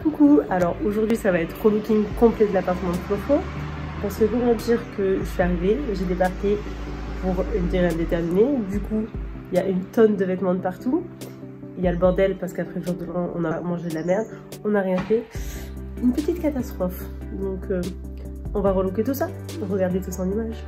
Coucou, alors aujourd'hui ça va être relooking complet de l'appartement de Flofo. Pour ce comment dire que je suis arrivée, j'ai débarqué pour une durée indéterminée. Du coup, il y a une tonne de vêtements de partout. Il y a le bordel parce qu'après le jour de l'an, on a mangé de la merde, on n'a rien fait. Une petite catastrophe. Donc on va relooker tout ça. Regardez tout ça en images.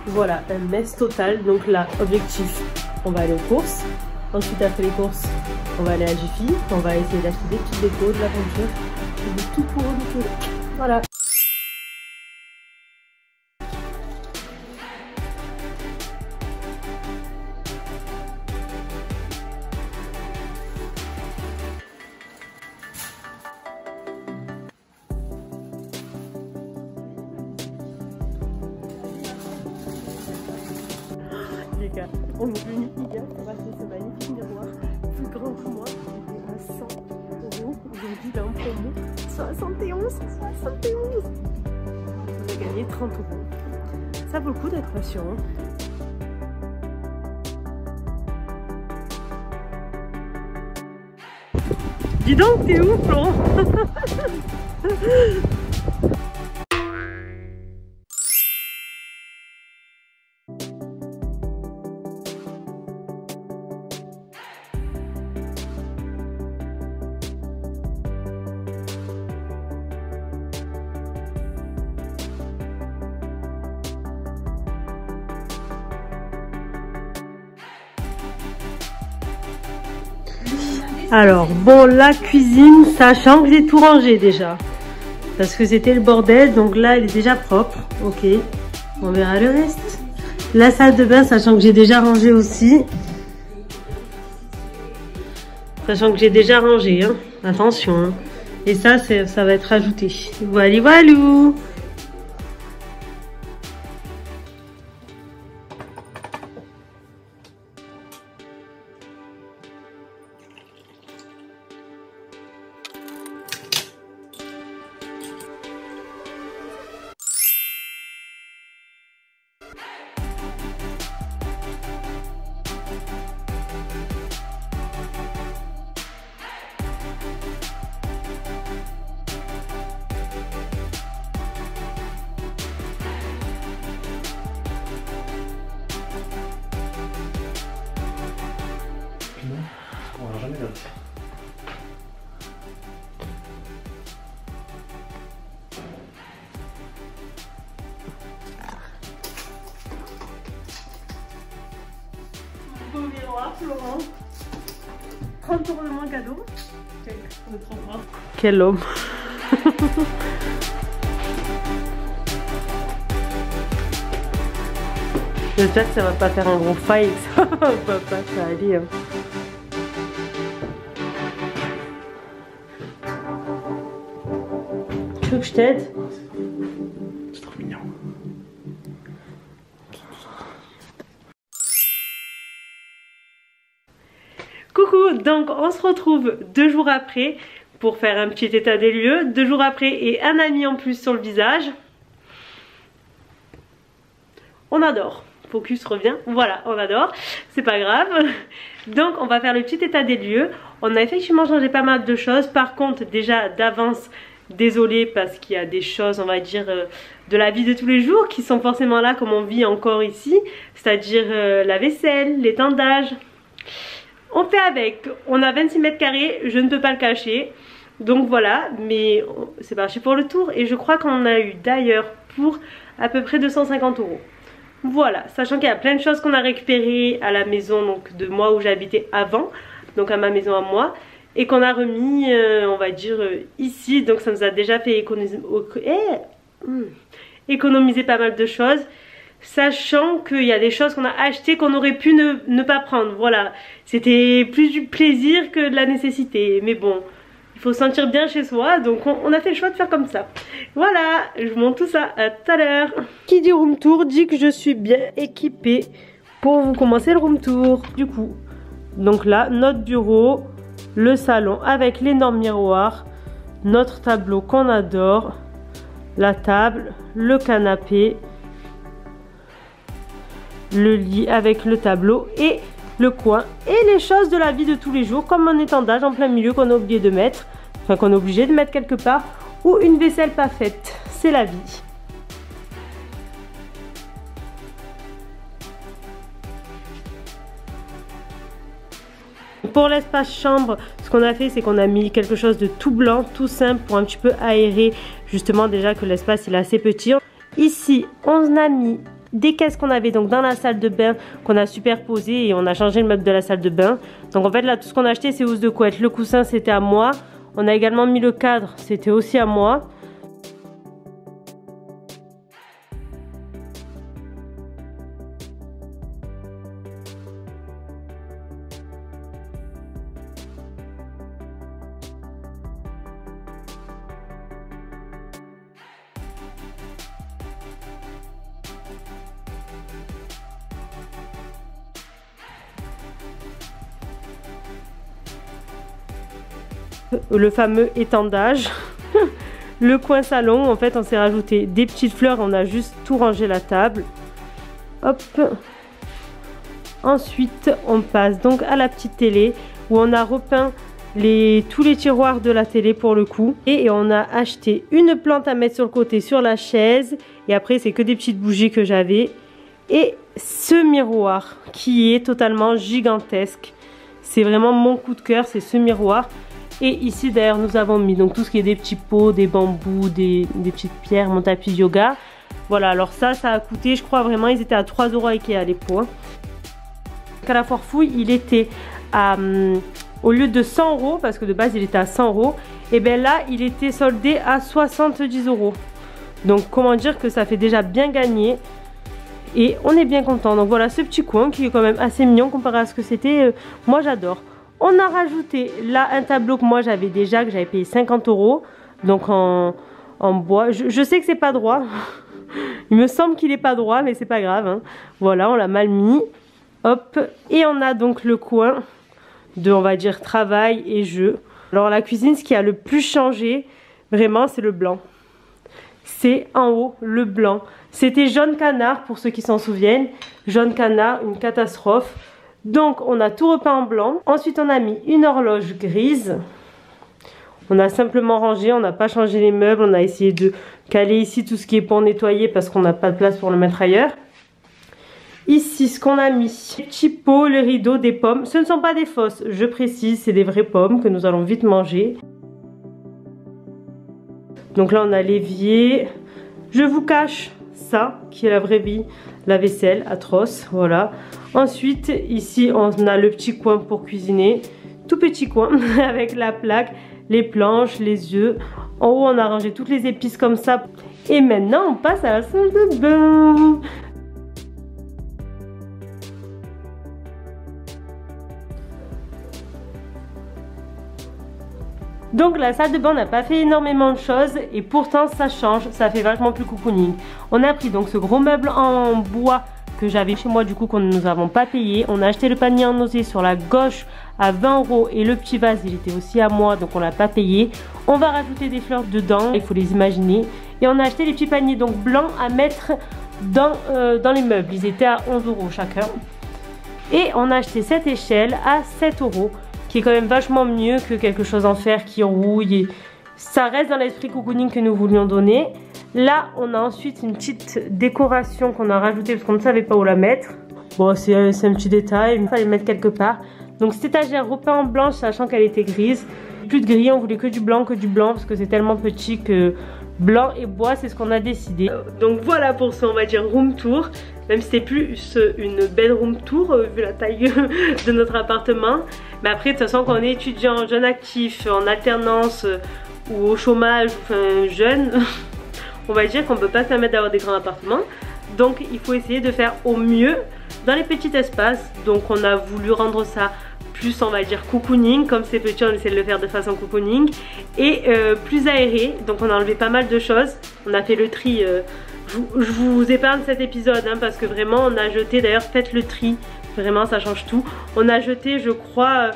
Voilà, un mess total. Donc là, objectif, on va aller aux courses. Ensuite, après les courses, on va aller à Jiffy. On va essayer d'acheter des petites décos, de la peinture, et de tout pour relooker. Voilà. Les gars, on est venu hier pour acheter ce magnifique miroir plus grand que moi, il était à 100 €. Aujourd'hui, il est en promo 71. On a gagné 30 €. Ça vaut le coup d'être patient. Dis donc, t'es où, Florent? Alors, bon, la cuisine, sachant que j'ai tout rangé déjà. Parce que c'était le bordel, donc là, elle est déjà propre. Ok, on verra le reste. La salle de bain, sachant que j'ai déjà rangé aussi. Sachant que j'ai déjà rangé, hein. Attention. Hein. Et ça, ça va être ajouté. Voilà, voilou. On va jamais là. Beau miroir, Florent. 30 € de moins cadeau. Quel homme. J'espère que ça va pas faire un gros fight. Ça va pas ça aller. Hein. Tu veux que je t'aide? C'est trop mignon. Coucou, donc on se retrouve 2 jours après pour faire un petit état des lieux. 2 jours après et un ami en plus sur le visage. On adore. Focus revient. Voilà, on adore. C'est pas grave. Donc on va faire le petit état des lieux. On a effectivement changé pas mal de choses. Par contre, déjà d'avance, désolée parce qu'il y a des choses, on va dire, de la vie de tous les jours qui sont forcément là comme on vit encore ici. C'est-à-dire la vaisselle, l'étendage. On fait avec. On a 26 mètres carrés, je ne peux pas le cacher. Donc voilà, mais c'est parti pour le tour. Et je crois qu'on a eu d'ailleurs pour à peu près 250 €. Voilà, sachant qu'il y a plein de choses qu'on a récupérées à la maison donc de moi où j'habitais avant. Donc à ma maison à moi. Et qu'on a remis, on va dire, ici. Donc ça nous a déjà fait économiser pas mal de choses. Sachant qu'il y a des choses qu'on a achetées qu'on aurait pu ne pas prendre. Voilà, c'était plus du plaisir que de la nécessité. Mais bon, il faut se sentir bien chez soi. Donc on a fait le choix de faire comme ça. Voilà, je vous montre tout ça à tout à l'heure. Qui dit room tour dit que je suis bien équipée pour vous commencer le room tour. Du coup, Donc là, notre bureau, le salon avec l'énorme miroir, notre tableau qu'on adore, la table, le canapé, le lit avec le tableau et le coin et les choses de la vie de tous les jours comme un étendage en plein milieu qu'on a oublié de mettre, enfin qu'on est obligé de mettre quelque part, ou une vaisselle pas faite, c'est la vie. Pour l'espace chambre, ce qu'on a fait, c'est qu'on a mis quelque chose de tout blanc, tout simple pour un petit peu aérer, justement déjà que l'espace il est assez petit. Ici, on a mis des caisses qu'on avait donc dans la salle de bain qu'on a superposées et on a changé le meuble de la salle de bain. Donc en fait là, tout ce qu'on a acheté, c'est housse de couette. Le coussin, c'était à moi. On a également mis le cadre, c'était aussi à moi. Le fameux étendage. Le coin salon, en fait on s'est rajouté des petites fleurs, on a juste tout rangé la table. Hop. Ensuite on passe donc à la petite télé où on a repeint tous les tiroirs de la télé pour le coup. Et on a acheté une plante à mettre sur le côté sur la chaise. Et après c'est que des petites bougies que j'avais. Et ce miroir qui est totalement gigantesque. C'est vraiment mon coup de cœur, c'est ce miroir. Et ici d'ailleurs nous avons mis donc tout ce qui est des petits pots, des bambous, des petites pierres, mon tapis yoga. Voilà, alors ça a coûté, je crois vraiment, ils étaient à 3 € à Ikea les pots. À la foire fouille, il était à, au lieu de 100 €, parce que de base il était à 100 €, et bien là il était soldé à 70 €. Donc comment dire que ça fait déjà bien gagner. Et on est bien content. Donc voilà ce petit coin qui est quand même assez mignon comparé à ce que c'était. Moi j'adore. On a rajouté là un tableau que moi j'avais déjà, que j'avais payé 50 €. Donc en bois. Je sais que c'est pas droit. Il me semble qu'il est pas droit, mais c'est pas grave. Hein. Voilà, on l'a mal mis. Hop. Et on a donc le coin de, on va dire, travail et jeu. Alors la cuisine, ce qui a le plus changé, vraiment, c'est le blanc. C'est en haut, le blanc. C'était jaune canard, pour ceux qui s'en souviennent. Jaune canard, une catastrophe. Donc, on a tout repeint en blanc. Ensuite, on a mis une horloge grise. On a simplement rangé, on n'a pas changé les meubles. On a essayé de caler ici tout ce qui est pour nettoyer parce qu'on n'a pas de place pour le mettre ailleurs. Ici, ce qu'on a mis, les petits pots, les rideaux, des pommes. Ce ne sont pas des fausses, je précise, c'est des vraies pommes que nous allons vite manger. Donc là, on a l'évier. Je vous cache ça, qui est la vraie vie, la vaisselle, atroce, voilà. Ensuite, ici, on a le petit coin pour cuisiner. Tout petit coin, avec la plaque, les planches, les œufs. En haut, on a rangé toutes les épices comme ça. Et maintenant, on passe à la salle de bain. Donc la salle de bain n'a pas fait énormément de choses et pourtant ça change, ça fait vachement plus cocooning. On a pris donc ce gros meuble en bois que j'avais chez moi du coup qu'on ne nous avons pas payé. On a acheté le panier en osier sur la gauche à 20 € et le petit vase il était aussi à moi donc on l'a pas payé. On va rajouter des fleurs dedans, il faut les imaginer. Et on a acheté les petits paniers donc blancs à mettre dans les meubles, ils étaient à 11 € chacun. Et on a acheté cette échelle à 7 €. Qui est quand même vachement mieux que quelque chose en fer qui rouille. Et ça reste dans l'esprit cocooning que nous voulions donner. Là, on a ensuite une petite décoration qu'on a rajoutée parce qu'on ne savait pas où la mettre. Bon, c'est un petit détail, il fallait le mettre quelque part. Donc cette étagère repeinte en blanche, sachant qu'elle était grise. Plus de gris, on voulait que du blanc parce que c'est tellement petit que blanc et bois, c'est ce qu'on a décidé. Donc voilà pour ce, on va dire, room tour. Même si c'était plus une bedroom tour vu la taille de notre appartement. Mais après, de toute façon, quand on est étudiant, jeune actif, en alternance ou au chômage, enfin jeune, on va dire qu'on ne peut pas se permettre d'avoir des grands appartements. Donc il faut essayer de faire au mieux dans les petits espaces. Donc on a voulu rendre ça plus, on va dire, cocooning. Comme c'est petit, on essaie de le faire de façon cocooning. Et plus aéré. Donc on a enlevé pas mal de choses. On a fait le tri. Je vous épargne cet épisode hein, parce que vraiment on a jeté, d'ailleurs faites le tri, Vraiment ça change tout. On a jeté je crois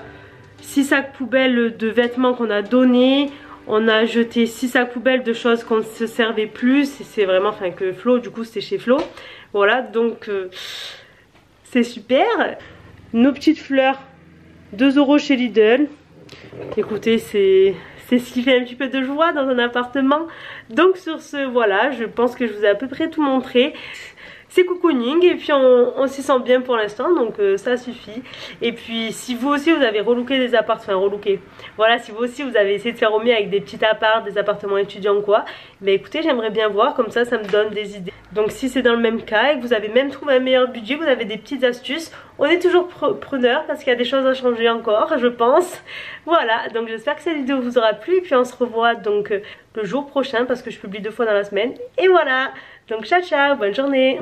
6 sacs poubelles de vêtements qu'on a donnés. On a jeté 6 sacs poubelles de choses qu'on ne se servait plus. C'est vraiment, enfin que Flo, du coup c'était chez Flo. Voilà, donc c'est super. Nos petites fleurs, 2 € chez Lidl. Écoutez, c'est ce qui fait un petit peu de joie dans un appartement. Donc sur ce, voilà, je pense que je vous ai à peu près tout montré. C'est cocooning et puis on s'y sent bien pour l'instant, donc ça suffit. Et puis si vous aussi vous avez relooké des appartements, enfin relooké, voilà, si vous aussi vous avez essayé de faire au mieux avec des petits apparts, des appartements étudiants quoi, ben écoutez, j'aimerais bien voir, comme ça me donne des idées. Donc si c'est dans le même cas et que vous avez même trouvé un meilleur budget, vous avez des petites astuces, on est toujours preneur parce qu'il y a des choses à changer encore, je pense. Voilà, donc j'espère que cette vidéo vous aura plu et puis on se revoit donc le jour prochain parce que je publie 2 fois dans la semaine. Et voilà, donc ciao ciao, bonne journée.